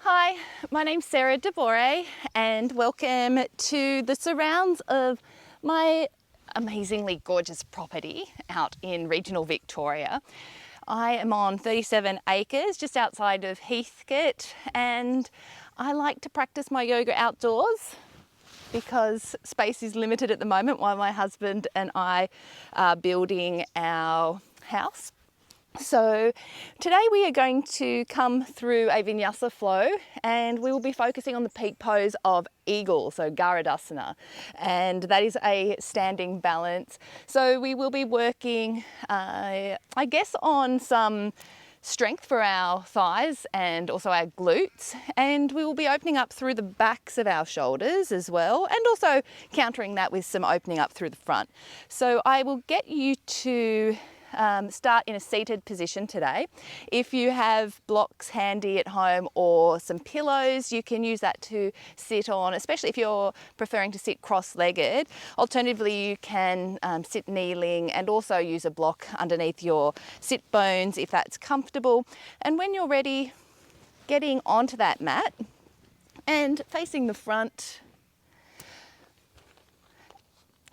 Hi, my name's Sarah DeBorre and welcome to the surrounds of my amazingly gorgeous property out in regional Victoria. I am on 37 acres just outside of Heathcote, and I like to practice my yoga outdoors because space is limited at the moment while my husband and I are building our house. So today we are going to come through a Vinyasa flow, and we will be focusing on the peak pose of Eagle, so Garudasana, and that is a standing balance. So we will be working, I guess, on some strength for our thighs and also our glutes, and we will be opening up through the backs of our shoulders as well, and also countering that with some opening up through the front. So I will get you to start in a seated position today. If you have blocks handy at home or some pillows, you can use that to sit on, especially if you're preferring to sit cross-legged. Alternatively, you can sit kneeling and also use a block underneath your sit bones if that's comfortable. And when you're ready, getting onto that mat and facing the front,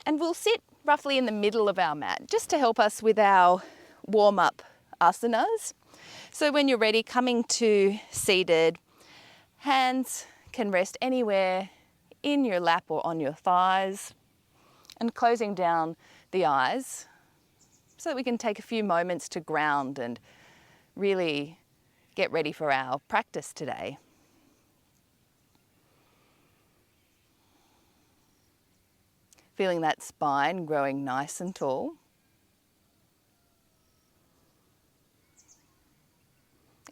and we'll sit roughly in the middle of our mat, just to help us with our warm-up asanas. So when you're ready, coming to seated, hands can rest anywhere in your lap or on your thighs, and closing down the eyes so that we can take a few moments to ground and really get ready for our practice today. Feeling that spine growing nice and tall.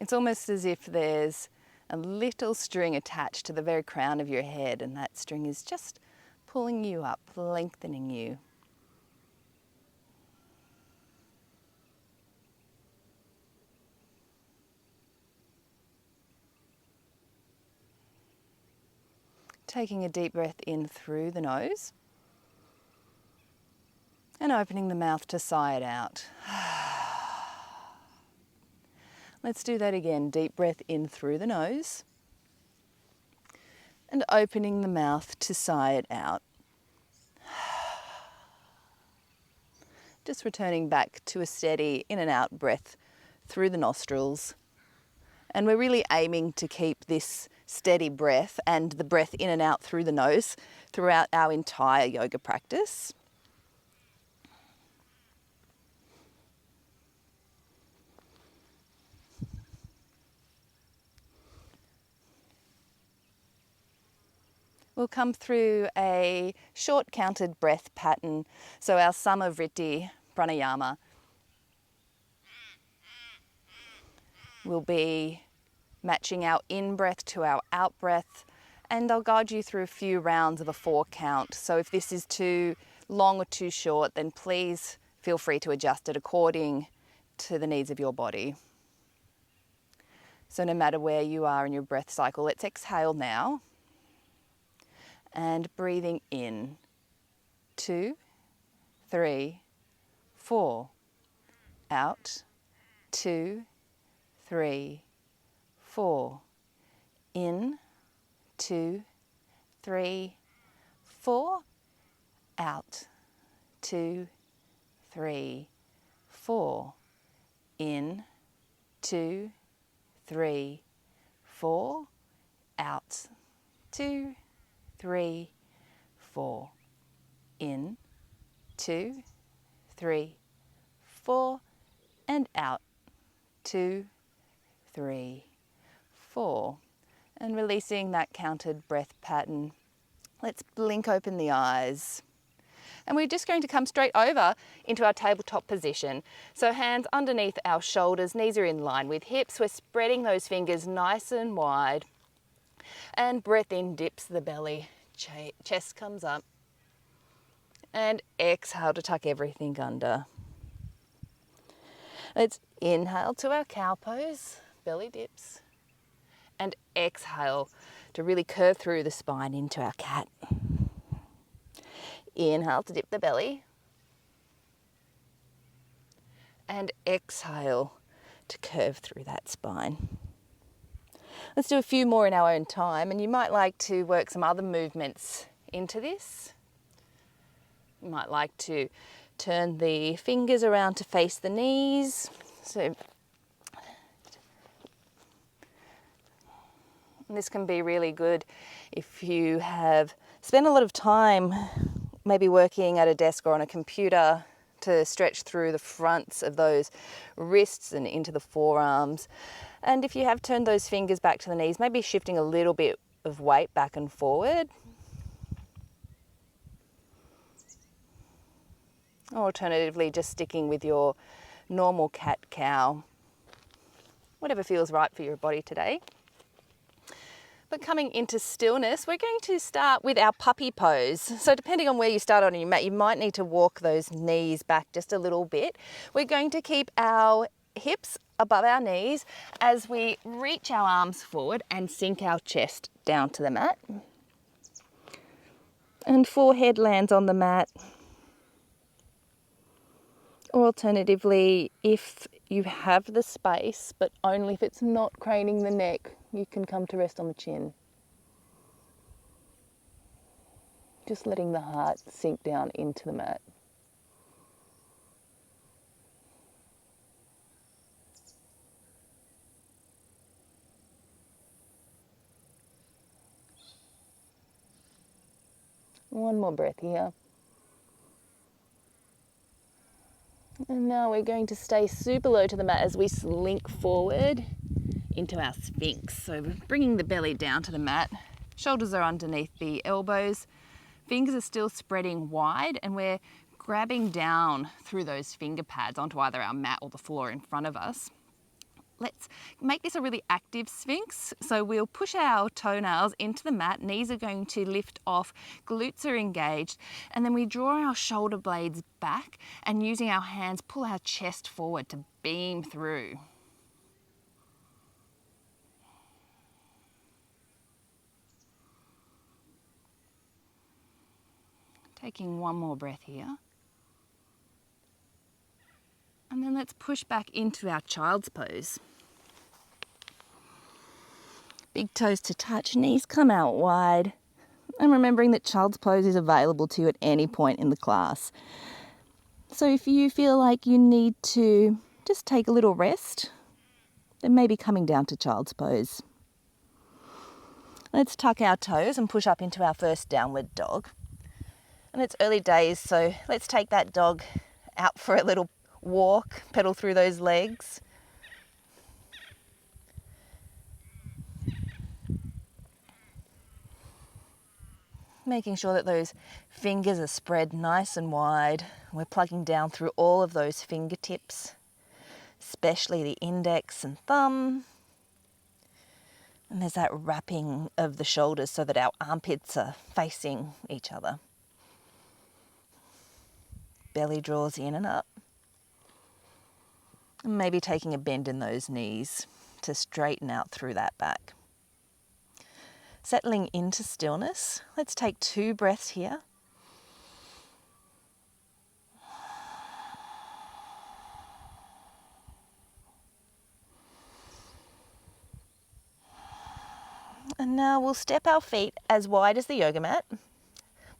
It's almost as if there's a little string attached to the very crown of your head, and that string is just pulling you up, lengthening you. Taking a deep breath in through the nose. And opening the mouth to sigh it out. Let's do that again. Deep breath in through the nose. And opening the mouth to sigh it out. Just returning back to a steady in and out breath through the nostrils. And we're really aiming to keep this steady breath and the breath in and out through the nose throughout our entire yoga practice. We'll come through a short counted breath pattern, so our Samavriti pranayama will be matching our in-breath to our out-breath, and I'll guide you through a few rounds of a 4 count. So if this is too long or too short, then please feel free to adjust it according to the needs of your body. So no matter where you are in your breath cycle, let's exhale now. And breathing in, 2, 3, 4, out, 2, 3, 4, in, 2, 3, 4, out, 2, 3, 4, in, 2, 3, 4, out, 2, 3, 4, in, 2, 3, 4, and out, 2, 3, 4. And releasing that counted breath pattern, let's blink open the eyes. And we're just going to come straight over into our tabletop position. So hands underneath our shoulders, knees are in line with hips. We're spreading those fingers nice and wide. And breath in dips the belly, chest comes up. And exhale to tuck everything under. Let's inhale to our cow pose, belly dips. And exhale to really curve through the spine into our cat. Inhale to dip the belly. And exhale to curve through that spine. Let's do a few more in our own time, and you might like to work some other movements into this. You might like to turn the fingers around to face the knees. So this can be really good if you have spent a lot of time maybe working at a desk or on a computer to stretch through the fronts of those wrists and into the forearms. And if you have turned those fingers back to the knees, maybe shifting a little bit of weight back and forward. Or alternatively, just sticking with your normal cat-cow, whatever feels right for your body today. But coming into stillness, we're going to start with our puppy pose. So depending on where you start on your mat, you might need to walk those knees back just a little bit. We're going to keep our hips above our knees as we reach our arms forward and sink our chest down to the mat. And forehead lands on the mat. Or alternatively, if you have the space, but only if it's not craning the neck, you can come to rest on the chin. Just letting the heart sink down into the mat. One more breath here. And now we're going to stay super low to the mat as we slink forward into our Sphinx. So bringing the belly down to the mat, shoulders are underneath the elbows, fingers are still spreading wide, and we're grabbing down through those finger pads onto either our mat or the floor in front of us. Let's make this a really active Sphinx. So we'll push our toenails into the mat, knees are going to lift off, glutes are engaged, and then we draw our shoulder blades back and using our hands pull our chest forward to beam through. Taking one more breath here. And then let's push back into our child's pose. Big toes to touch, knees come out wide. And remembering that child's pose is available to you at any point in the class. So if you feel like you need to just take a little rest, then maybe coming down to child's pose. Let's tuck our toes and push up into our first downward dog. And it's early days, so let's take that dog out for a little walk, pedal through those legs. Making sure that those fingers are spread nice and wide. We're plugging down through all of those fingertips, especially the index and thumb. And there's that wrapping of the shoulders so that our armpits are facing each other. Belly draws in and up. And maybe taking a bend in those knees to straighten out through that back. Settling into stillness. Let's take 2 breaths here. And now we'll step our feet as wide as the yoga mat,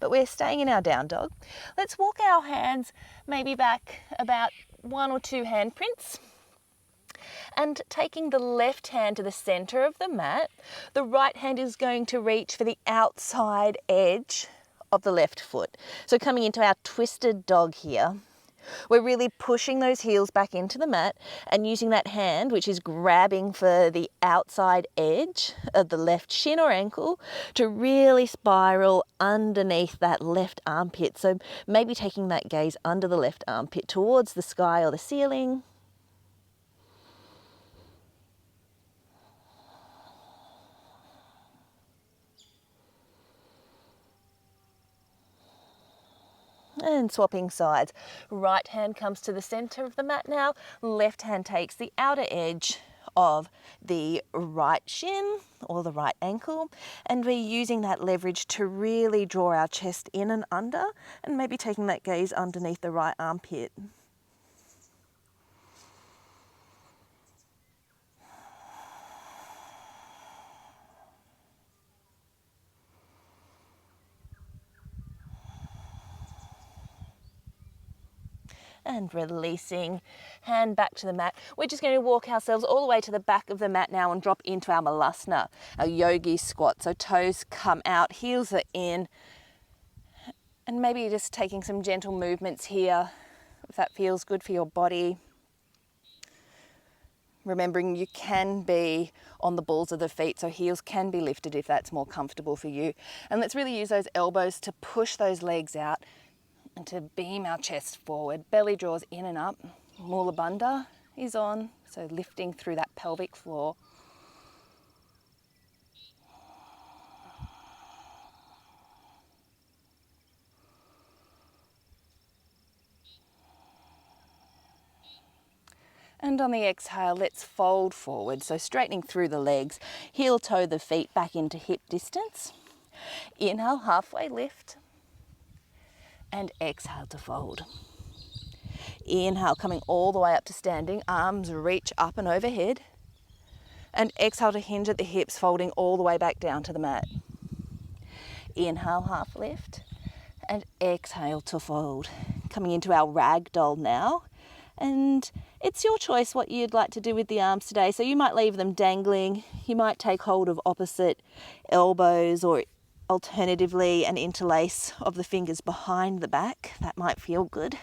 but we're staying in our down dog. Let's walk our hands maybe back about 1 or 2 hand prints. And taking the left hand to the center of the mat, the right hand is going to reach for the outside edge of the left foot. So coming into our twisted dog here, we're really pushing those heels back into the mat and using that hand, which is grabbing for the outside edge of the left shin or ankle, to really spiral underneath that left armpit. So maybe taking that gaze under the left armpit towards the sky or the ceiling. And swapping sides. Right hand comes to the center of the mat now. Left hand takes the outer edge of the right shin or the right ankle. And we're using that leverage to really draw our chest in and under, and maybe taking that gaze underneath the right armpit. and releasing, hand back to the mat. We're just going to walk ourselves all the way to the back of the mat now and drop into our Malasana, our Yogi Squat. So toes come out, heels are in, and maybe you're just taking some gentle movements here if that feels good for your body. Remembering you can be on the balls of the feet, so heels can be lifted if that's more comfortable for you. And let's really use those elbows to push those legs out and to beam our chest forward. Belly draws in and up. Mula Bandha is on, so lifting through that pelvic floor. And on the exhale, let's fold forward. So straightening through the legs, heel toe the feet back into hip distance. Inhale, halfway lift. And exhale to fold. Inhale, coming all the way up to standing, arms reach up and overhead. And exhale to hinge at the hips, folding all the way back down to the mat. Inhale, half lift. And exhale to fold. Coming into our ragdoll now. And it's your choice what you'd like to do with the arms today. So you might leave them dangling. You might take hold of opposite elbows, or alternatively an interlace of the fingers behind the back. That might feel good.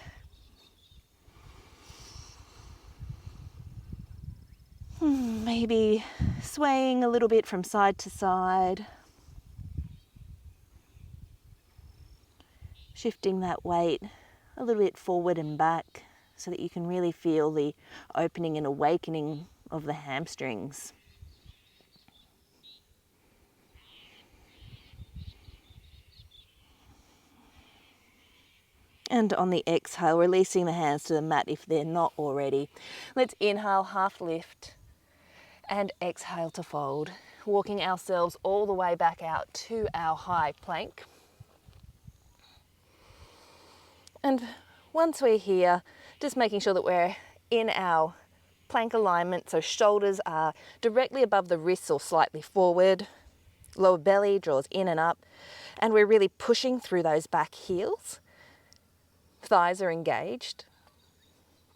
Maybe swaying a little bit from side to side. Shifting that weight a little bit forward and back, so that you can really feel the opening and awakening of the hamstrings. And on the exhale, releasing the hands to the mat if they're not already. Let's inhale, half lift, and exhale to fold. Walking ourselves all the way back out to our high plank. And once we're here, just making sure that we're in our plank alignment, so shoulders are directly above the wrists or slightly forward, lower belly draws in and up, and we're really pushing through those back heels. Thighs are engaged,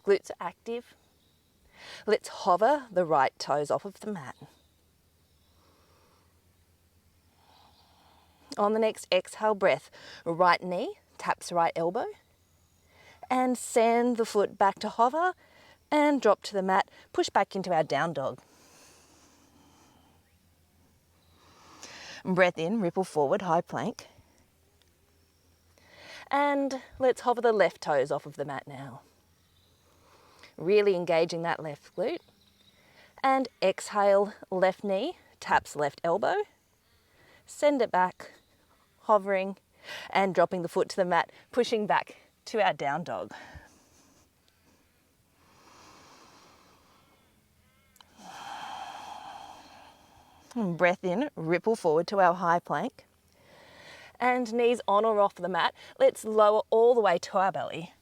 glutes are active. Let's hover the right toes off of the mat. On the next exhale breath, right knee taps right elbow, and send the foot back to hover and drop to the mat, push back into our down dog. Breath in, ripple forward, high plank. And let's hover the left toes off of the mat now. Really engaging that left glute. And exhale, left knee taps left elbow. Send it back, hovering, and dropping the foot to the mat, pushing back to our down dog. And breath in, ripple forward to our high plank. And knees on or off the mat. Let's lower all the way to our belly.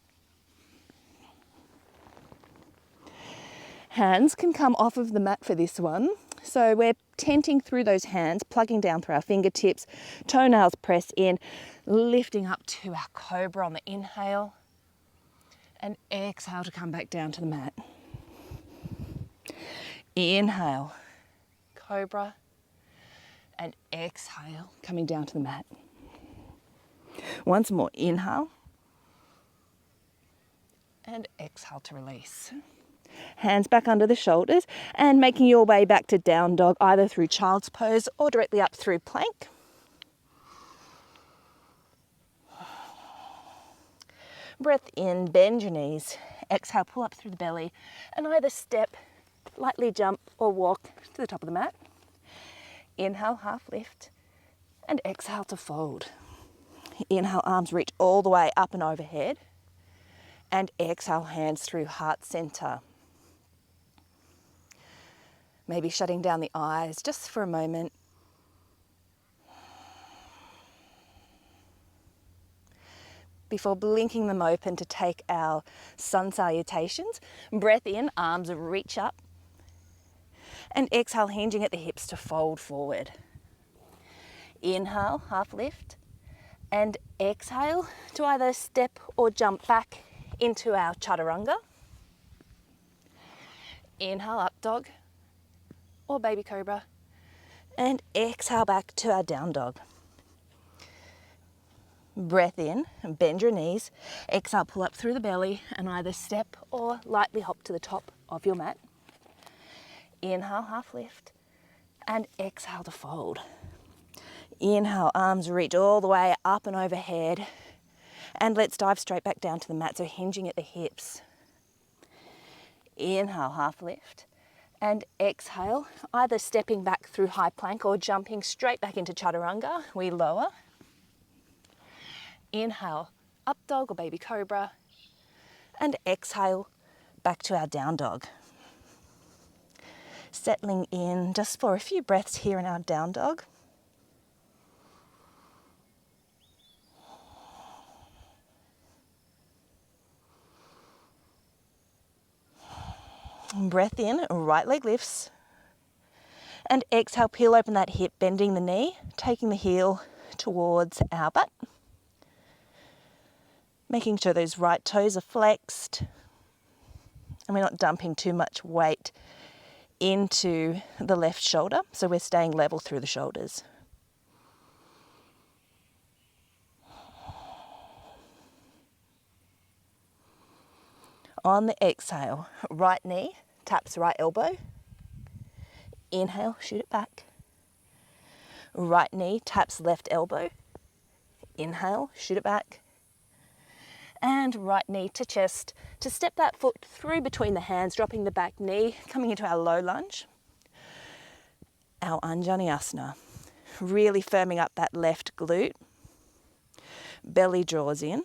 Hands can come off of the mat for this one. So we're tenting through those hands, plugging down through our fingertips, toenails press in, lifting up to our cobra on the inhale, and exhale to come back down to the mat. Inhale, cobra, and exhale, coming down to the mat. Once more, inhale, and exhale to release. Hands back under the shoulders and making your way back to down dog, either through child's pose or directly up through plank. Breath in, bend your knees. Exhale, pull up through the belly and either step, lightly jump or walk to the top of the mat. Inhale, half lift, and exhale to fold. Inhale, arms reach all the way up and overhead, and exhale, hands through heart center. Maybe shutting down the eyes just for a moment. Before blinking them open to take our sun salutations. Breath in, arms reach up. And exhale, hinging at the hips to fold forward. Inhale, half lift. And exhale to either step or jump back into our chaturanga. Inhale, up dog or baby cobra. And exhale back to our down dog. Breath in, bend your knees. Exhale, pull up through the belly and either step or lightly hop to the top of your mat. Inhale, half lift. And exhale to fold. Inhale, arms reach all the way up and overhead. And let's dive straight back down to the mat, so hinging at the hips. Inhale, half lift. And exhale, either stepping back through high plank or jumping straight back into chaturanga. We lower. Inhale, up dog or baby cobra. And exhale, back to our down dog. Settling in just for a few breaths here in our down dog. Breath in, right leg lifts. And exhale, peel open that hip, bending the knee, taking the heel towards our butt. Making sure those right toes are flexed. And we're not dumping too much weight into the left shoulder, so we're staying level through the shoulders. On the exhale, right knee taps right elbow. Inhale, shoot it back. Right knee taps left elbow. Inhale, shoot it back. And right knee to chest to step that foot through between the hands, dropping the back knee, coming into our low lunge. Our Anjaneyasana, really firming up that left glute. Belly draws in.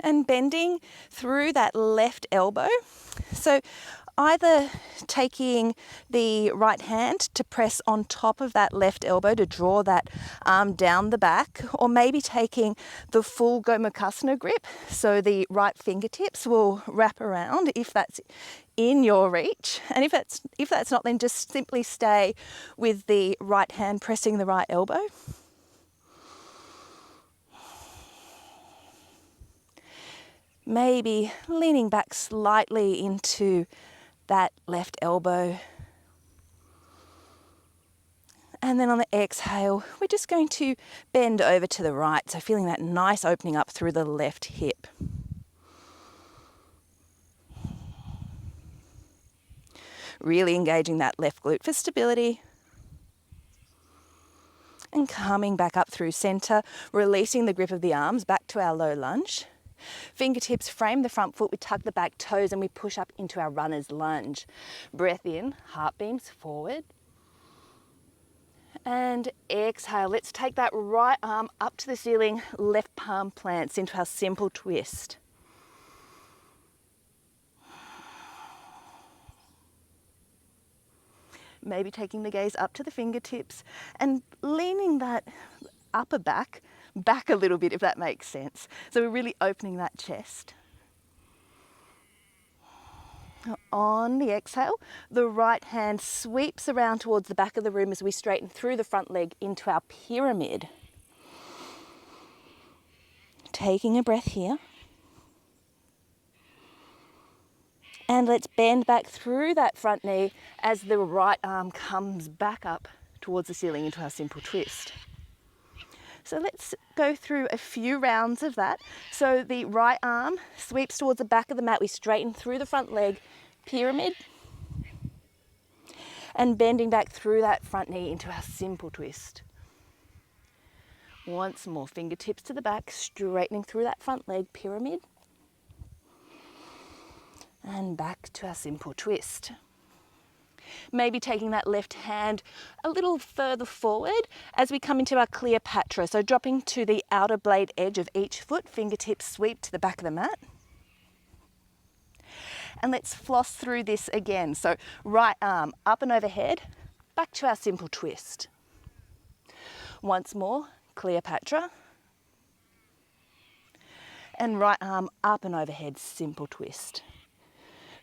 And bending through that left elbow. So either taking the right hand to press on top of that left elbow to draw that arm down the back, or maybe taking the full Gomukhasana grip, so the right fingertips will wrap around if that's in your reach. And if that's not, then just simply stay with the right hand pressing the right elbow. Maybe leaning back slightly into that left elbow. And then on the exhale, we're just going to bend over to the right. So feeling that nice opening up through the left hip. Really engaging that left glute for stability. And coming back up through center, releasing the grip of the arms back to our low lunge. Fingertips frame the front foot, we tuck the back toes and we push up into our runner's lunge. Breath in, heart beams forward. And exhale, let's take that right arm up to the ceiling, left palm plants into our simple twist. Maybe taking the gaze up to the fingertips and leaning that upper back a little bit, if that makes sense. So we're really opening that chest. On the exhale, the right hand sweeps around towards the back of the room as we straighten through the front leg into our pyramid. Taking a breath here. And let's bend back through that front knee as the right arm comes back up towards the ceiling into our simple twist. So let's go through a few rounds of that. So the right arm sweeps towards the back of the mat. We straighten through the front leg, pyramid. And bending back through that front knee into our simple twist. Once more, fingertips to the back, straightening through that front leg, pyramid. And back to our simple twist. Maybe taking that left hand a little further forward as we come into our Cleopatra. So dropping to the outer blade edge of each foot, fingertips sweep to the back of the mat. And let's floss through this again. So right arm up and overhead, back to our simple twist. Once more, Cleopatra. And right arm up and overhead, simple twist.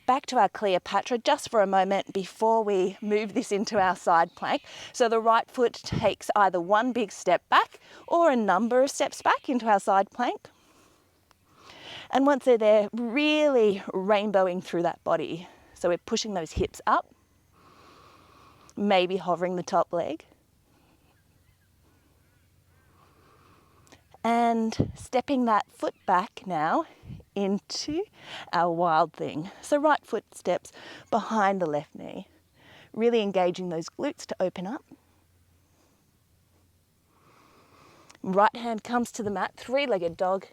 back to our Cleopatra just for a moment before we move this into our side plank. So the right foot takes either one big step back or a number of steps back into our side plank. And once they're there, really rainbowing through that body. So we're pushing those hips up, maybe hovering the top leg. And stepping that foot back now into our wild thing. So right foot steps behind the left knee, really engaging those glutes to open up. Right hand comes to the mat, three-legged dog.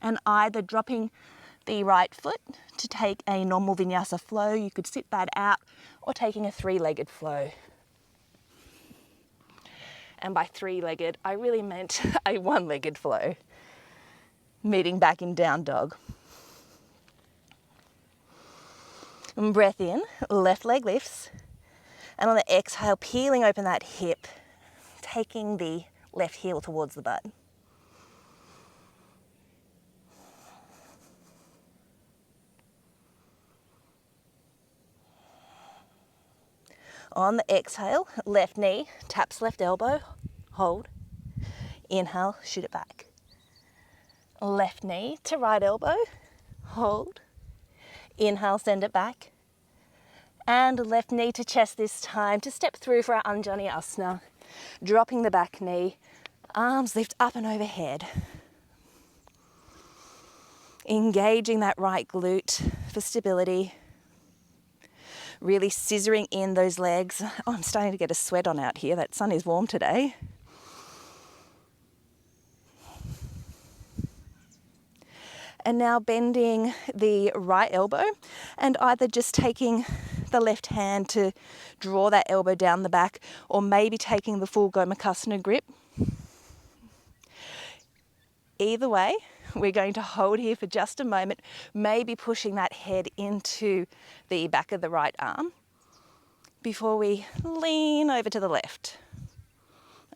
And either dropping the right foot to take a normal vinyasa flow, you could sit that out, or taking a three-legged flow. And by three-legged, I really meant a one-legged flow, meeting back in down dog. And breath in, left leg lifts, and on the exhale, peeling open that hip, taking the left heel towards the butt. On the exhale, left knee taps left elbow, hold. Inhale, shoot it back. Left knee to right elbow, hold. Inhale, send it back. And left knee to chest this time to step through for our Anjani Asana. Dropping the back knee, arms lift up and overhead. Engaging that right glute for stability. Really scissoring in those legs. Oh, I'm starting to get a sweat on out here. That sun is warm today. And now bending the right elbow and either just taking the left hand to draw that elbow down the back, or maybe taking the full Gomukhasana grip. Either way, we're going to hold here for just a moment, maybe pushing that head into the back of the right arm before we lean over to the left.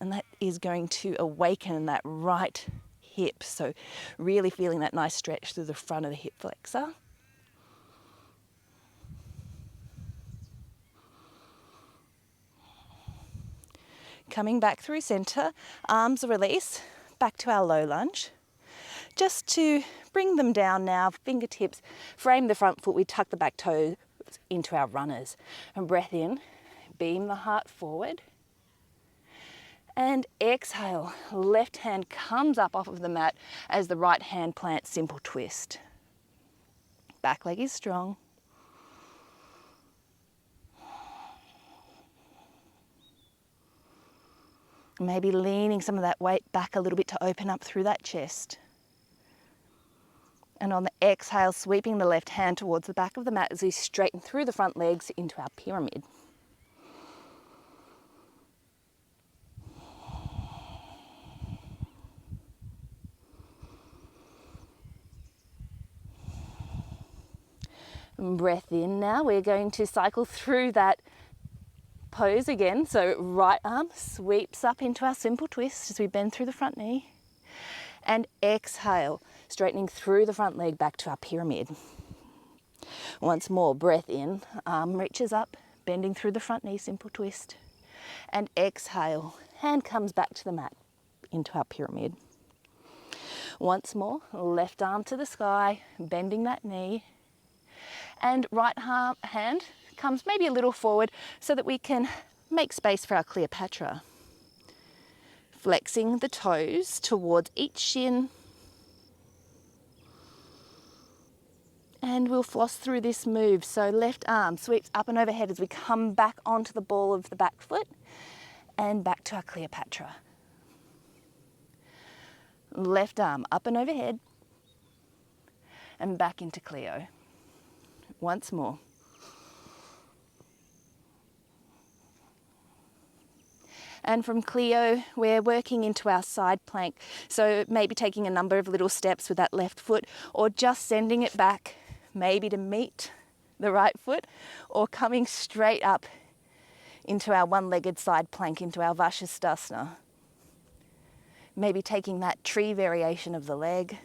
And that is going to awaken that right hip. So really feeling that nice stretch through the front of the hip flexor. Coming back through center, arms release, back to our low lunge. Just to bring them down now, fingertips, frame the front foot, we tuck the back toes into our runners. And breath in, beam the heart forward. And exhale, left hand comes up off of the mat as the right hand plants simple twist. Back leg is strong. Maybe leaning some of that weight back a little bit to open up through that chest. And on the exhale, sweeping the left hand towards the back of the mat as we straighten through the front legs into our pyramid. And breath in now. We're going to cycle through that pose again. So right arm sweeps up into our simple twist as we bend through the front knee. And exhale, straightening through the front leg back to our pyramid. Once more, breath in, arm reaches up, bending through the front knee, simple twist. And exhale, hand comes back to the mat into our pyramid. Once more, left arm to the sky, bending that knee. And right hand comes maybe a little forward so that we can make space for our Cleopatra. Flexing the toes towards each shin. And we'll floss through this move. So left arm sweeps up and overhead as we come back onto the ball of the back foot and back to our Cleopatra. Left arm up and overhead and back into Cleo. Once more. And from Cleo, we're working into our side plank. So maybe taking a number of little steps with that left foot, or just sending it back, maybe to meet the right foot, or coming straight up into our one-legged side plank, into our Vashisthasana. Maybe taking that tree variation of the leg.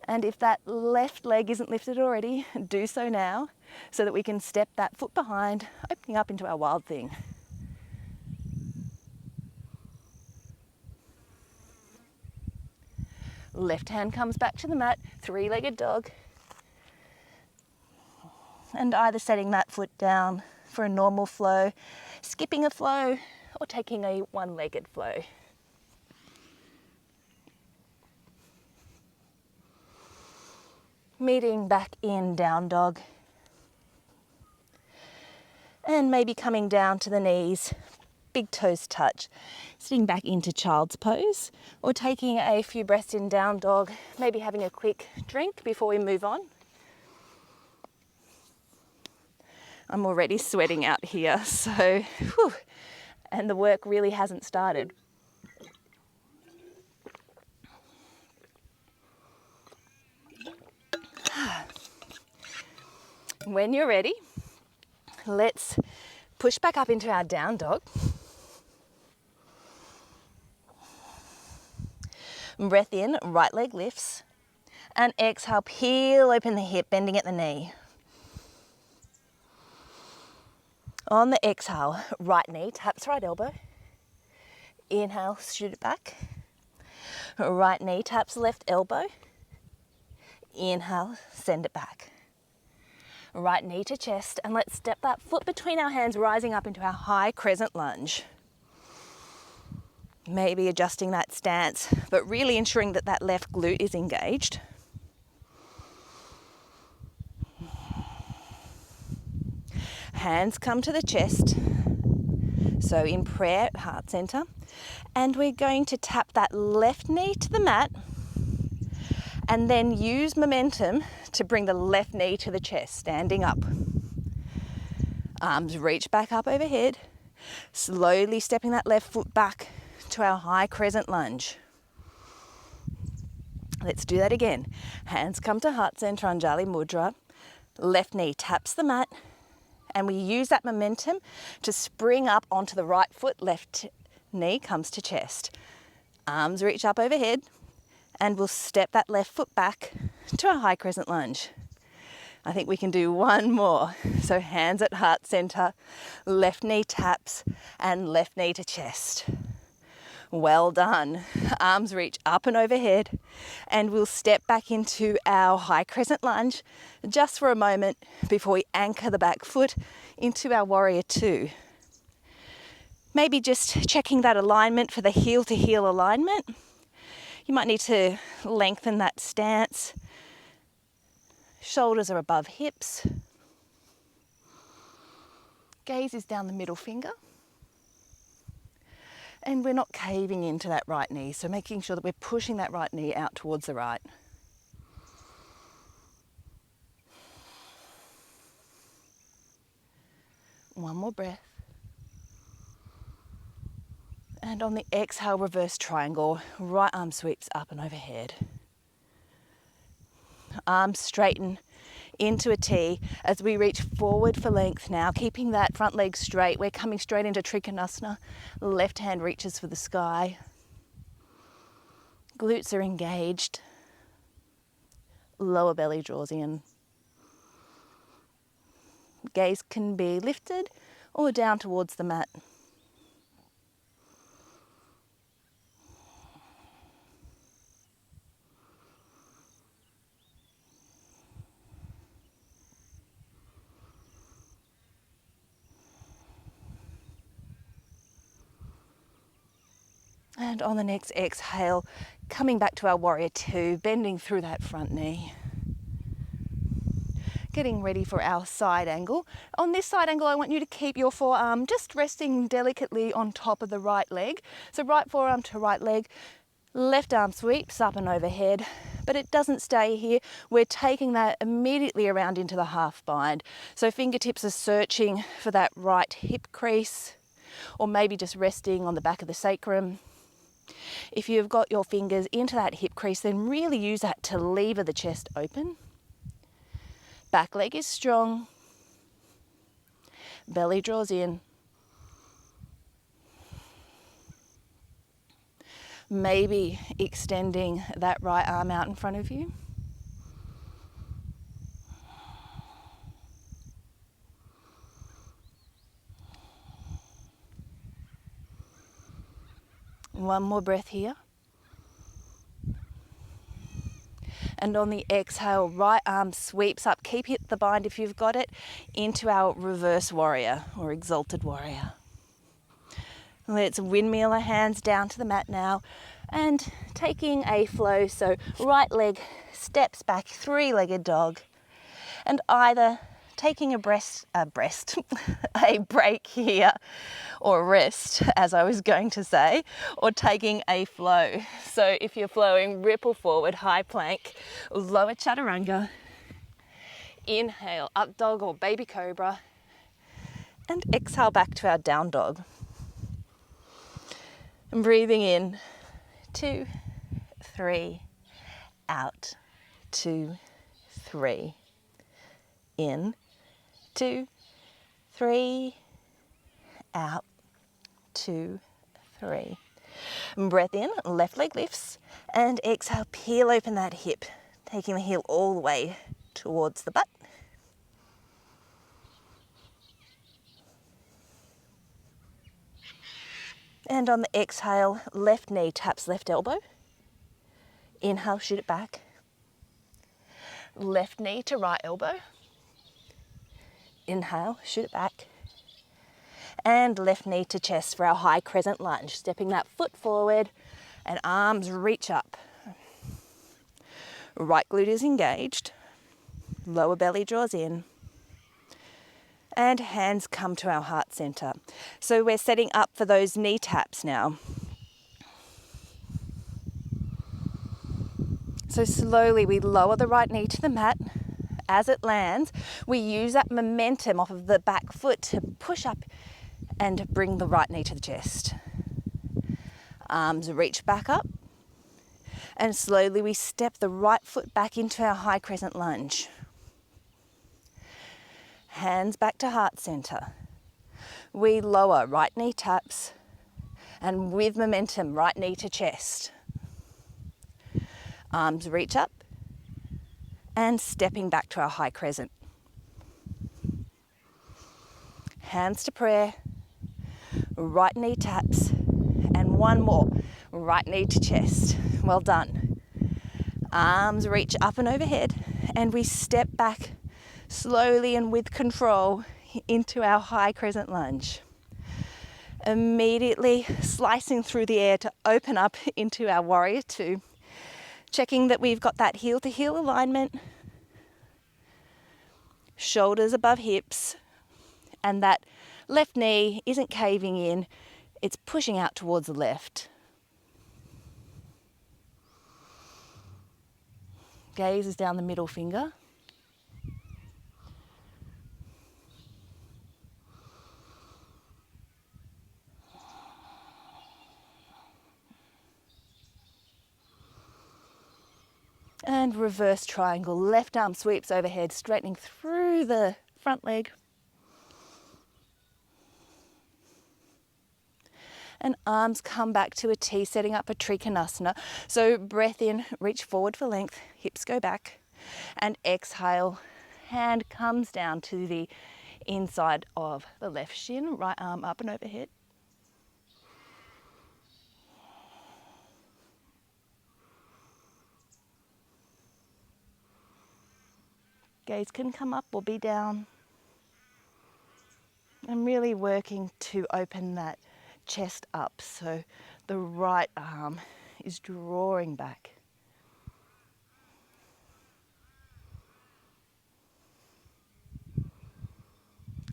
And if that left leg isn't lifted already, do so now so that we can step that foot behind, opening up into our wild thing. Left hand comes back to the mat, three-legged dog. And either setting that foot down for a normal flow, skipping a flow, or taking a one-legged flow. Meeting back in down dog. And maybe coming down to the knees, big toes touch. Sitting back into child's pose, or taking a few breaths in down dog, maybe having a quick drink before we move on. I'm already sweating out here, so, whew, and the work really hasn't started. When you're ready, let's push back up into our down dog. Breath in, right leg lifts, and exhale, peel open the hip, bending at the knee. On the exhale, right knee taps right elbow. Inhale, shoot it back. Right knee taps left elbow. Inhale, send it back. Right knee to chest, and let's step that foot between our hands, rising up into our high crescent lunge. Maybe adjusting that stance, but really ensuring that that left glute is engaged. Hands come to the chest. So in prayer, heart center. And we're going to tap that left knee to the mat and then use momentum to bring the left knee to the chest, standing up. Arms reach back up overhead, slowly stepping that left foot back to our high crescent lunge. Let's do that again. Hands come to heart center, Anjali Mudra. Left knee taps the mat, and we use that momentum to spring up onto the right foot. Left knee comes to chest. Arms reach up overhead, and we'll step that left foot back to a high crescent lunge. I think we can do one more. So hands at heart center, left knee taps, and left knee to chest. Well done. Arms reach up and overhead, and we'll step back into our high crescent lunge just for a moment before we anchor the back foot into our warrior two. Maybe just checking that alignment for the heel to heel alignment. You might need to lengthen that stance. Shoulders are above hips. Gaze is down the middle finger. And we're not caving into that right knee, so making sure that we're pushing that right knee out towards the right. One more breath. And on the exhale, reverse triangle, right arm sweeps up and overhead. Arms straighten into a T as we reach forward for length now, keeping that front leg straight. We're coming straight into Trikonasana. Left hand reaches for the sky. Glutes are engaged. Lower belly draws in. Gaze can be lifted or down towards the mat. And on the next exhale, coming back to our warrior two, bending through that front knee. Getting ready for our side angle. On this side angle, I want you to keep your forearm just resting delicately on top of the right leg. So right forearm to right leg, left arm sweeps up and overhead, but it doesn't stay here. We're taking that immediately around into the half bind. So fingertips are searching for that right hip crease, or maybe just resting on the back of the sacrum. If you've got your fingers into that hip crease, then really use that to lever the chest open. Back leg is strong. Belly draws in. Maybe extending that right arm out in front of you. One more breath here. And on the exhale, right arm sweeps up. Keep it the bind if you've got it, into our reverse warrior or exalted warrior. Let's windmill our hands down to the mat now and taking a flow. So right leg steps back, three-legged dog, and either taking a a break here, or rest, as I was going to say, or taking a flow. So if you're flowing, ripple forward, high plank, lower chaturanga, inhale, up dog or baby cobra, and exhale back to our down dog. And breathing in, 2, 3, out, 2, 3, in, 2, 3, out, 2, 3. And breath in, left leg lifts, and exhale, peel open that hip, taking the heel all the way towards the butt. And on the exhale, left knee taps left elbow. Inhale, shoot it back. Left knee to right elbow. Inhale, shoot it back. And left knee to chest for our high crescent lunge. Stepping that foot forward and arms reach up. Right glute is engaged. Lower belly draws in. And hands come to our heart center. So we're setting up for those knee taps now. So slowly we lower the right knee to the mat. As it lands, we use that momentum off of the back foot to push up and bring the right knee to the chest. Arms reach back up. And slowly we step the right foot back into our high crescent lunge. Hands back to heart center. We lower, right knee taps, and with momentum, right knee to chest. Arms reach up, and stepping back to our high crescent. Hands to prayer, right knee taps, and one more, right knee to chest. Well done. Arms reach up and overhead, and we step back slowly and with control into our high crescent lunge. Immediately slicing through the air to open up into our warrior two. Checking that we've got that heel to heel alignment, shoulders above hips, and that left knee isn't caving in, it's pushing out towards the left. Gaze is down the middle finger. And reverse triangle, left arm sweeps overhead, straightening through the front leg. And arms come back to a T, setting up a Trikonasana. So breath in, reach forward for length, hips go back. And exhale, hand comes down to the inside of the left shin, right arm up and overhead. Gaze can come up or be down. I'm really working to open that chest up, so the right arm is drawing back.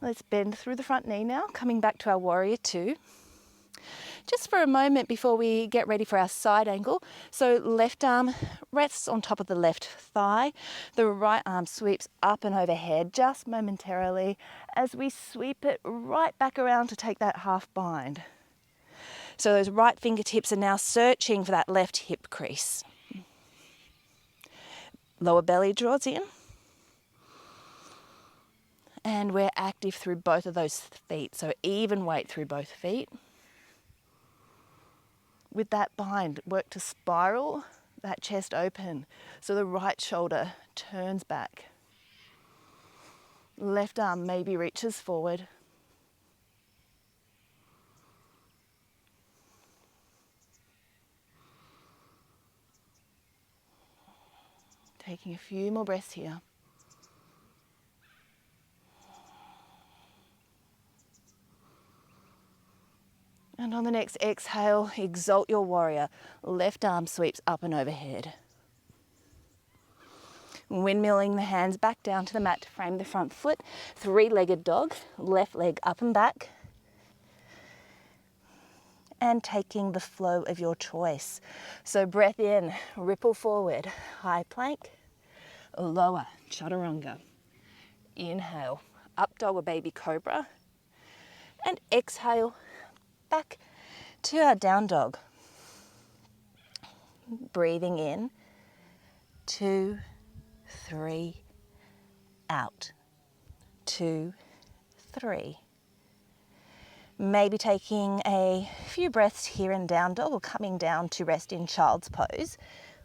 Let's bend through the front knee now, coming back to our warrior two. Just for a moment before we get ready for our side angle. So left arm rests on top of the left thigh. The right arm sweeps up and overhead just momentarily as we sweep it right back around to take that half bind. So those right fingertips are now searching for that left hip crease. Lower belly draws in. And we're active through both of those feet. So even weight through both feet. With that bind, work to spiral that chest open so the right shoulder turns back. Left arm maybe reaches forward. Taking a few more breaths here. And on the next exhale, exalt your warrior. Left arm sweeps up and overhead. Windmilling the hands back down to the mat to frame the front foot. Three-legged dog, left leg up and back. And taking the flow of your choice. So breath in, ripple forward, high plank, lower, chaturanga. Inhale, up dog or baby cobra. And exhale, back to our down dog. Breathing in, 2, 3, out, 2, 3. Maybe taking a few breaths here in down dog or coming down to rest in child's pose.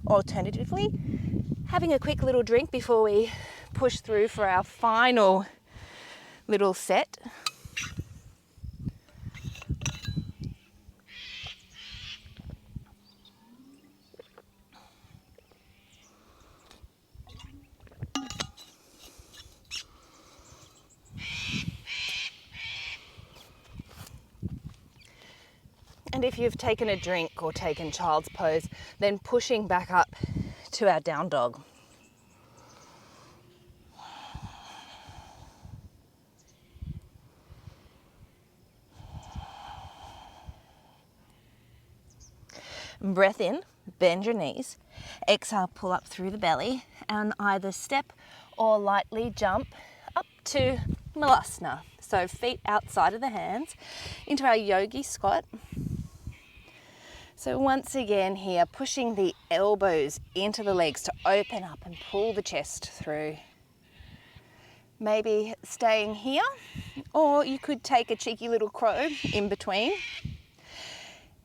Alternatively, having a quick little drink before we push through for our final little set. And if you've taken a drink or taken child's pose, then pushing back up to our down dog. Breath in, bend your knees. Exhale, pull up through the belly and either step or lightly jump up to Malasana. So feet outside of the hands into our Yogi Squat. So once again here, pushing the elbows into the legs to open up and pull the chest through. Maybe staying here, or you could take a cheeky little crow in between.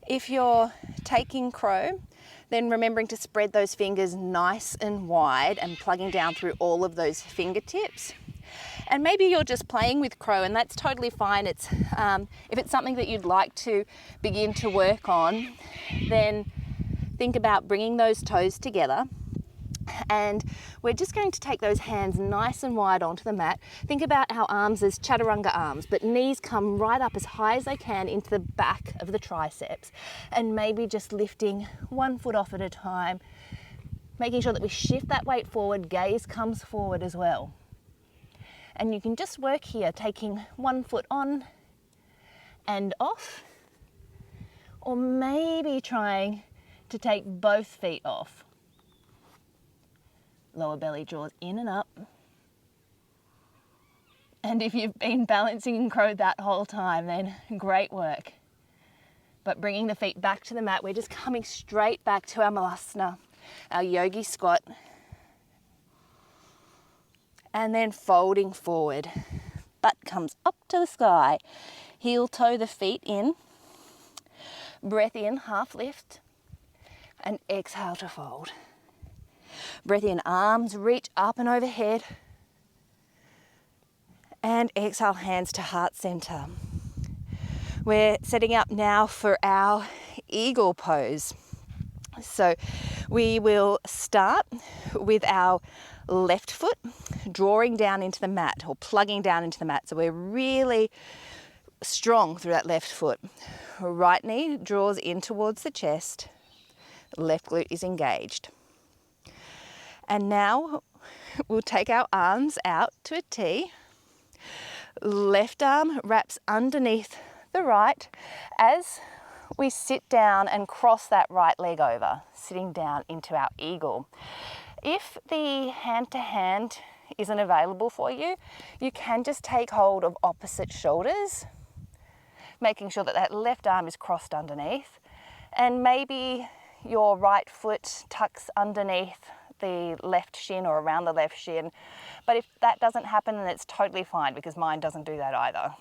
If you're taking crow, then remembering to spread those fingers nice and wide and plugging down through all of those fingertips. And maybe you're just playing with crow, and that's totally fine. It's if it's something that you'd like to begin to work on, then think about bringing those toes together. And we're just going to take those hands nice and wide onto the mat. Think about our arms as chaturanga arms, but knees come right up as high as they can into the back of the triceps. And maybe just lifting one foot off at a time, making sure that we shift that weight forward, gaze comes forward as well. And you can just work here, taking one foot on and off, or maybe trying to take both feet off. Lower belly draws in and up. And if you've been balancing in crow that whole time, then great work. But bringing the feet back to the mat, we're just coming straight back to our Malasana, our Yogi Squat. And then folding forward. Butt comes up to the sky. Heel toe the feet in. Breath in, half lift. And exhale to fold. Breath in, arms reach up and overhead. And exhale, hands to heart center. We're setting up now for our eagle pose. So we will start with our left foot drawing down into the mat or plugging down into the mat. So we're really strong through that left foot. Right knee draws in towards the chest. Left glute is engaged. And now we'll take our arms out to a T. Left arm wraps underneath the right as we sit down and cross that right leg over, sitting down into our eagle. If the hand to hand isn't available for you, you can just take hold of opposite shoulders, making sure that that left arm is crossed underneath, and maybe your right foot tucks underneath the left shin or around the left shin. But if that doesn't happen, then it's totally fine, because mine doesn't do that either.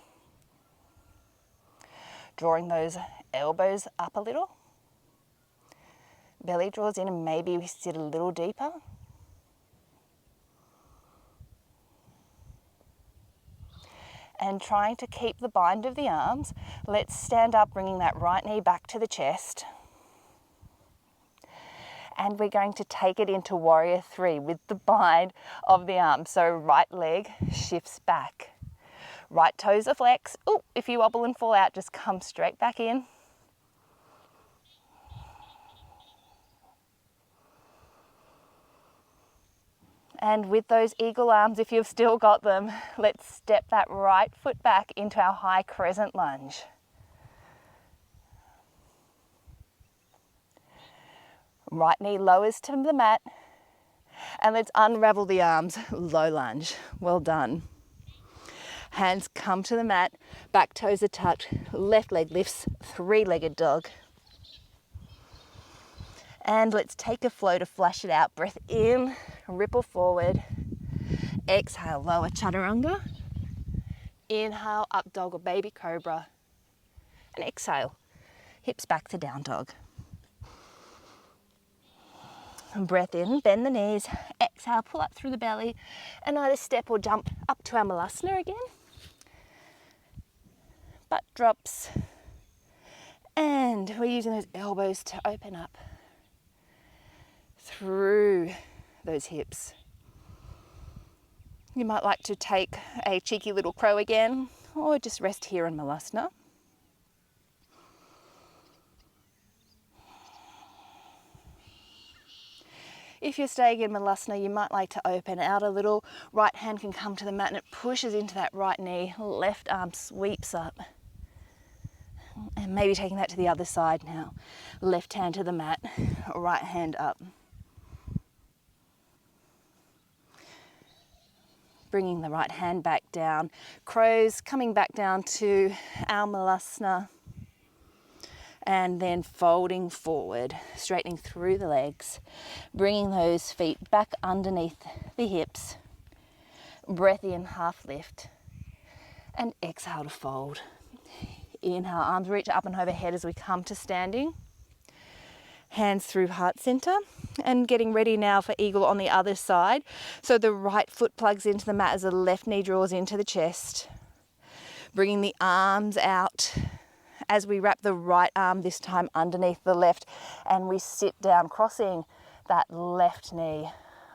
Drawing those elbows up a little. Belly draws in, and maybe we sit a little deeper. And trying to keep the bind of the arms. Let's stand up, bringing that right knee back to the chest. And we're going to take it into Warrior 3 with the bind of the arms. So right leg shifts back. Right toes are flexed. Oh, if you wobble and fall out, just come straight back in. And with those eagle arms, if you've still got them, let's step that right foot back into our high crescent lunge. Right knee lowers to the mat. And let's unravel the arms, low lunge. Well done. Hands come to the mat, back toes are tucked, left leg lifts, three-legged dog. And let's take a flow to flush it out. Breath in, ripple forward. Exhale, lower chaturanga. Inhale, up dog or baby cobra. And exhale, hips back to down dog. And breath in, bend the knees. Exhale, pull up through the belly. And either step or jump up to our Malasana again. Butt drops. And we're using those elbows to open up through those hips. You might like to take a cheeky little crow again, or just rest here in Malasana. If you're staying in Malasana, you might like to open out a little. Right hand can come to the mat and it pushes into that right knee. Left arm sweeps up. And maybe taking that to the other side now. Left hand to the mat, right hand up. Bringing the right hand back down. Crows coming back down to our Malasana. And then folding forward, straightening through the legs. Bringing those feet back underneath the hips. Breath in, half lift. And exhale to fold. Inhale, arms reach up and overhead as we come to standing. Hands through heart center, and getting ready now for eagle on the other side. So the right foot plugs into the mat as the left knee draws into the chest. Bringing the arms out as we wrap the right arm this time underneath the left, and we sit down, crossing that left knee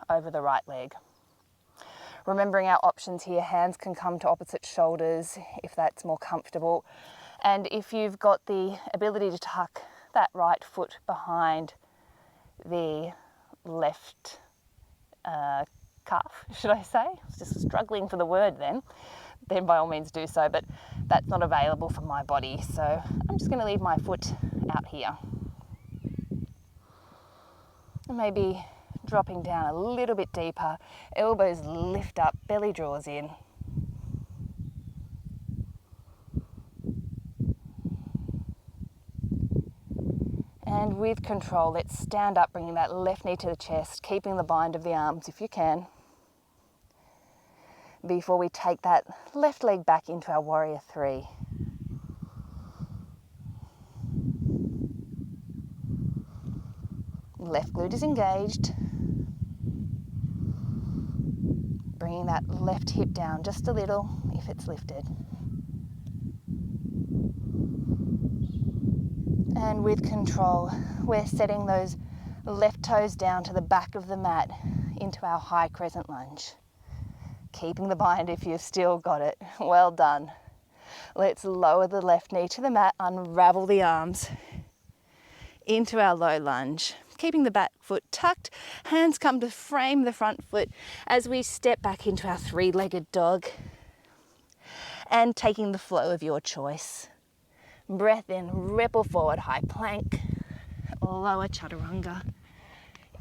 over the right leg. Remembering our options here, hands can come to opposite shoulders if that's more comfortable. And if you've got the ability to tuck that right foot behind the left calf, should I say? I was just struggling for the word then by all means do so, but that's not available for my body. So I'm just going to leave my foot out here. And maybe dropping down a little bit deeper, elbows lift up, belly draws in. And with control, let's stand up, bringing that left knee to the chest, keeping the bind of the arms if you can, before we take that left leg back into our Warrior 3. Left glute is engaged. Bringing that left hip down just a little if it's lifted. And with control, we're setting those left toes down to the back of the mat into our high crescent lunge. Keeping the bind if you've still got it. Well done. Let's lower the left knee to the mat, unravel the arms into our low lunge. Keeping the back foot tucked, hands come to frame the front foot as we step back into our three-legged dog, and taking the flow of your choice. Breath in, ripple forward, high plank, lower chaturanga.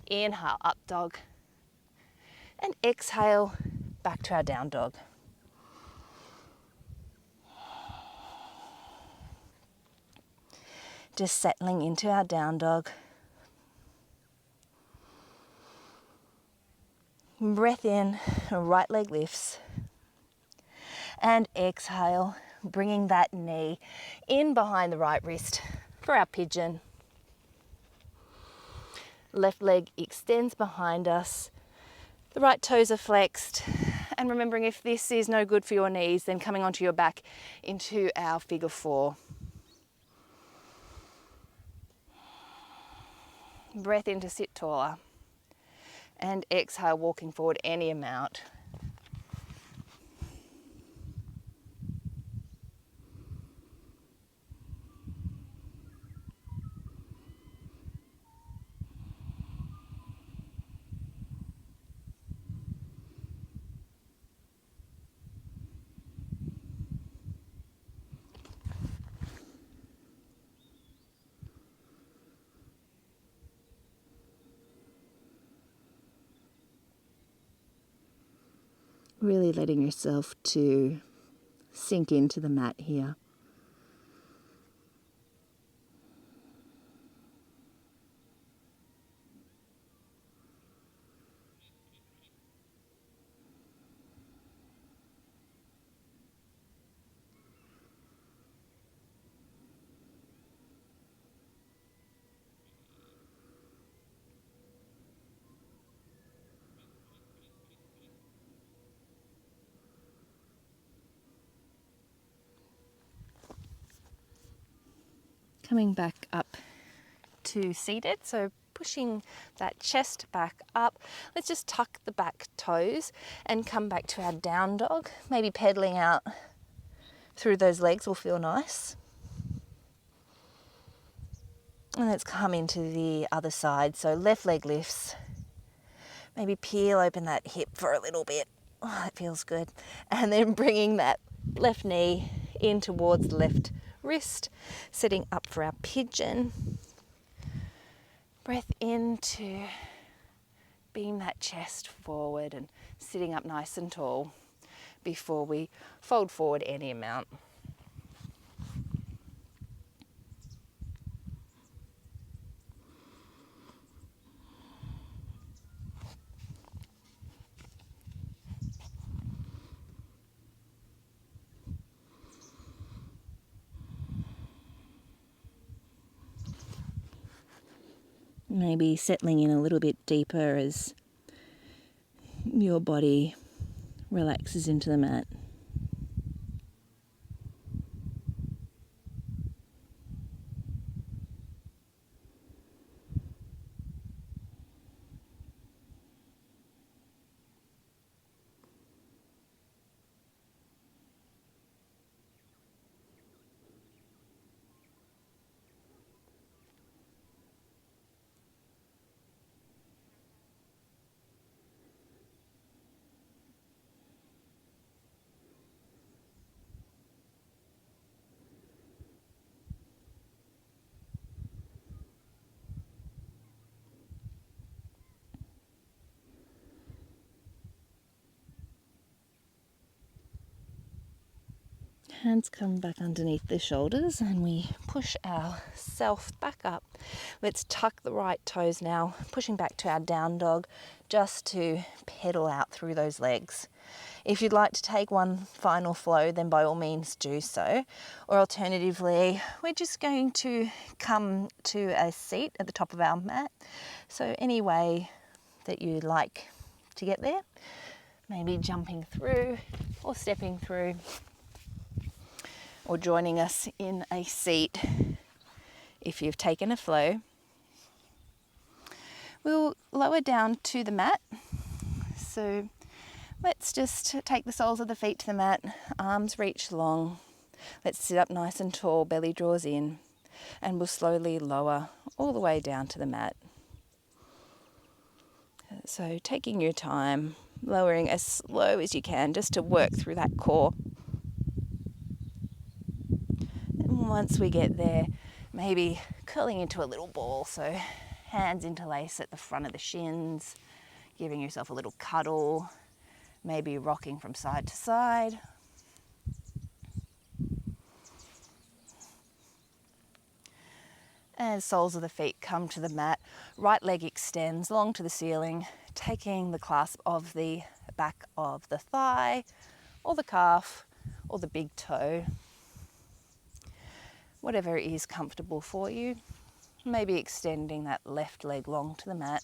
Inhale, up dog. And exhale, back to our down dog. Just settling into our down dog. Breath in, right leg lifts. And exhale, bringing that knee in behind the right wrist for our pigeon. Left leg extends behind us. The right toes are flexed. And remembering, if this is no good for your knees, then coming onto your back into our figure 4. Breath in to sit taller. And exhale, walking forward any amount. Really letting yourself to sink into the mat here. Coming back up to seated, so pushing that chest back up. Let's just tuck the back toes and come back to our down dog. Maybe pedaling out through those legs will feel nice. And let's come into the other side. So left leg lifts. Maybe peel open that hip for a little bit. Oh, that feels good. And then bringing that left knee in towards the left wrist, sitting up for our pigeon. Breath in to beam that chest forward and sitting up nice and tall before we fold forward any amount. Maybe settling in a little bit deeper as your body relaxes into the mat. Hands come back underneath the shoulders and we push ourselves back up. Let's tuck the right toes now, pushing back to our down dog just to pedal out through those legs. If you'd like to take one final flow, then by all means do so. Or alternatively, we're just going to come to a seat at the top of our mat. So any way that you like to get there, maybe jumping through or stepping through, or joining us in a seat if you've taken a flow. We'll lower down to the mat. So let's just take the soles of the feet to the mat, arms reach long. Let's sit up nice and tall, belly draws in, and we'll slowly lower all the way down to the mat. So taking your time, lowering as slow as you can just to work through that core. Once we get there, maybe curling into a little ball, so hands interlace at the front of the shins, giving yourself a little cuddle, maybe rocking from side to side. As soles of the feet come to the mat, right leg extends long to the ceiling, taking the clasp of the back of the thigh, or the calf, or the big toe. Whatever is comfortable for you, maybe extending that left leg long to the mat,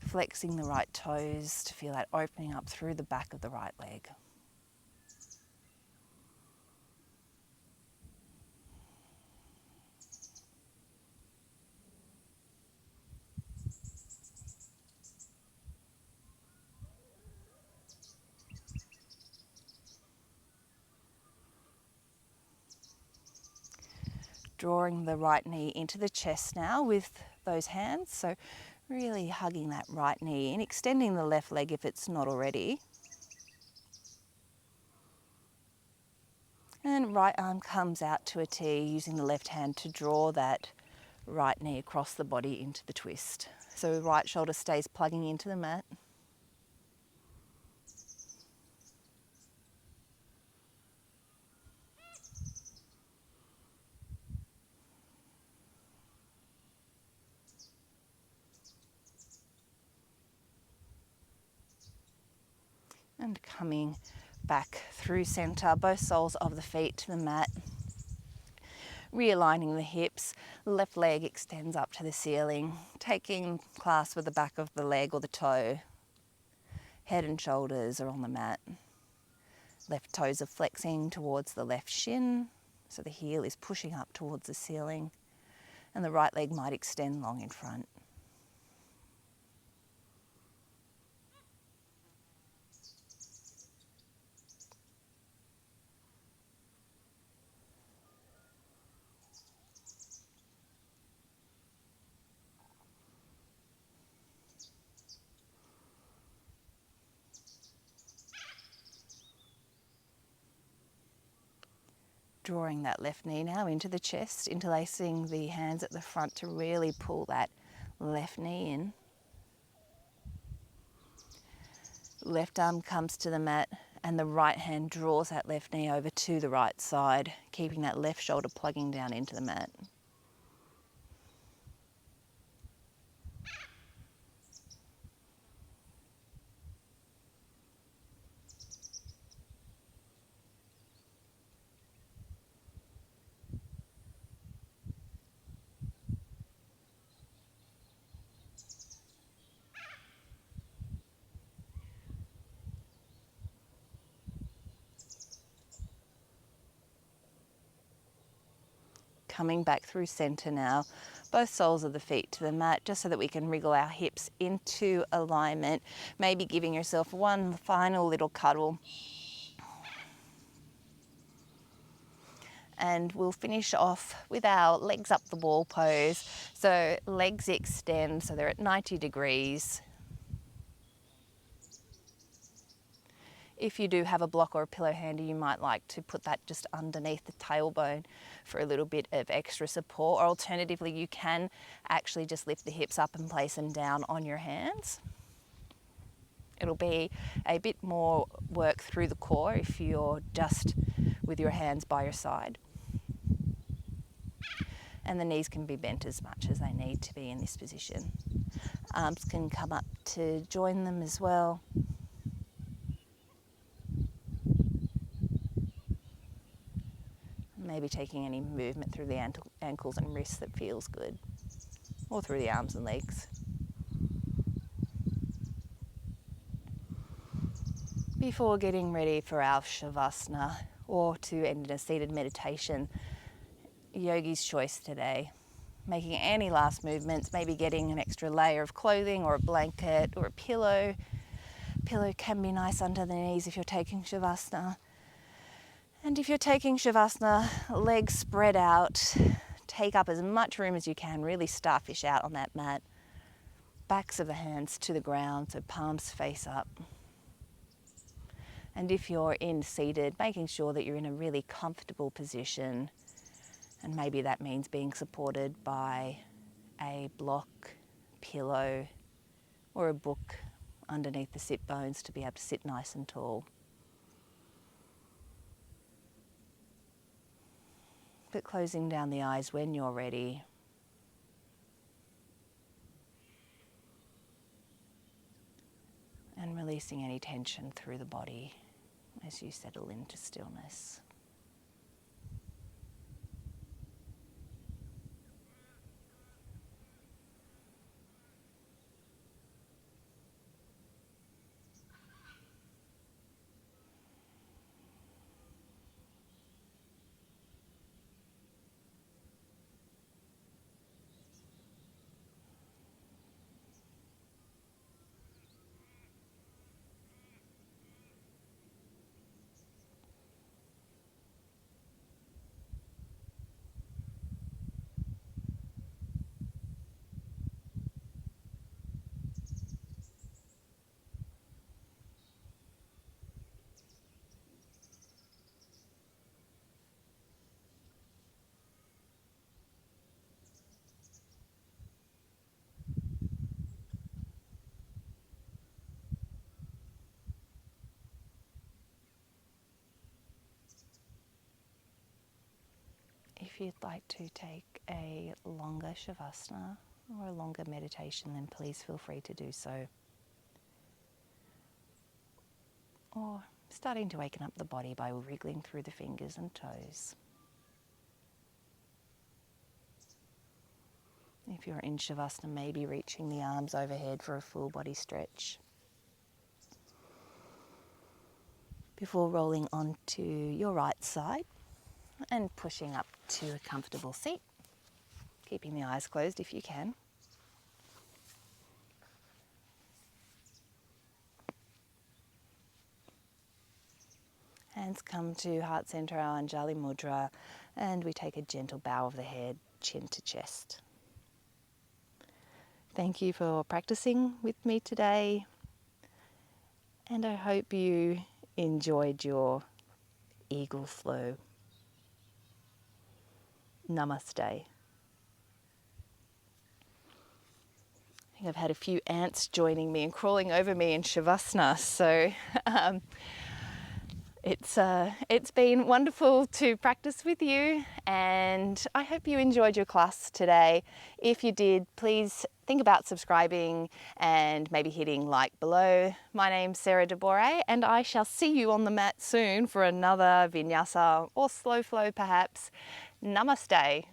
flexing the right toes to feel that opening up through the back of the right leg. Drawing the right knee into the chest now with those hands. So really hugging that right knee and extending the left leg if it's not already. And right arm comes out to a T, using the left hand to draw that right knee across the body into the twist. So right shoulder stays plugging into the mat. And coming back through center, both soles of the feet to the mat. Realigning the hips, left leg extends up to the ceiling, taking clasp with the back of the leg or the toe. Head and shoulders are on the mat. Left toes are flexing towards the left shin, so the heel is pushing up towards the ceiling, and the right leg might extend long in front. Drawing that left knee now into the chest, interlacing the hands at the front to really pull that left knee in. Left arm comes to the mat and the right hand draws that left knee over to the right side, keeping that left shoulder plugging down into the mat. Coming back through center now, both soles of the feet to the mat, just so that we can wriggle our hips into alignment, maybe giving yourself one final little cuddle. And we'll finish off with our legs up the wall pose. So legs extend so they're at 90 degrees. If you do have a block or a pillow handy, you might like to put that just underneath the tailbone for a little bit of extra support. Or alternatively, you can actually just lift the hips up and place them down on your hands. It'll be a bit more work through the core if you're just with your hands by your side. And the knees can be bent as much as they need to be in this position. Arms can come up to join them as well. Maybe taking any movement through the ankles and wrists that feels good, or through the arms and legs. Before getting ready for our Shavasana, or to end in a seated meditation, yogi's choice today. Making any last movements, maybe getting an extra layer of clothing or a blanket or a pillow. Pillow can be nice under the knees if you're taking Shavasana. And if you're taking Shavasana, legs spread out, take up as much room as you can, really starfish out on that mat. Backs of the hands to the ground, so palms face up. And if you're in seated, making sure that you're in a really comfortable position, and maybe that means being supported by a block, pillow, or a book underneath the sit bones to be able to sit nice and tall. But closing down the eyes when you're ready. And releasing any tension through the body as you settle into stillness. if you'd like to take a longer Shavasana or a longer meditation, then please feel free to do so. Or starting to waken up the body by wriggling through the fingers and toes. If you're in Shavasana, maybe reaching the arms overhead for a full body stretch. Before rolling onto your right side and pushing up to a comfortable seat, keeping the eyes closed if you can. Hands come to Heart Center, our Anjali Mudra, and we take a gentle bow of the head, chin to chest. Thank you for practicing with me today, and I hope you enjoyed your eagle flow. Namaste. I think I've had a few ants joining me and crawling over me in Shavasana, so it's been wonderful to practice with you, and I hope you enjoyed your class today. If you did, please think about subscribing and maybe hitting like below. My name's Sarah DeBorre, and I shall see you on the mat soon for another Vinyasa or slow flow perhaps. Namaste.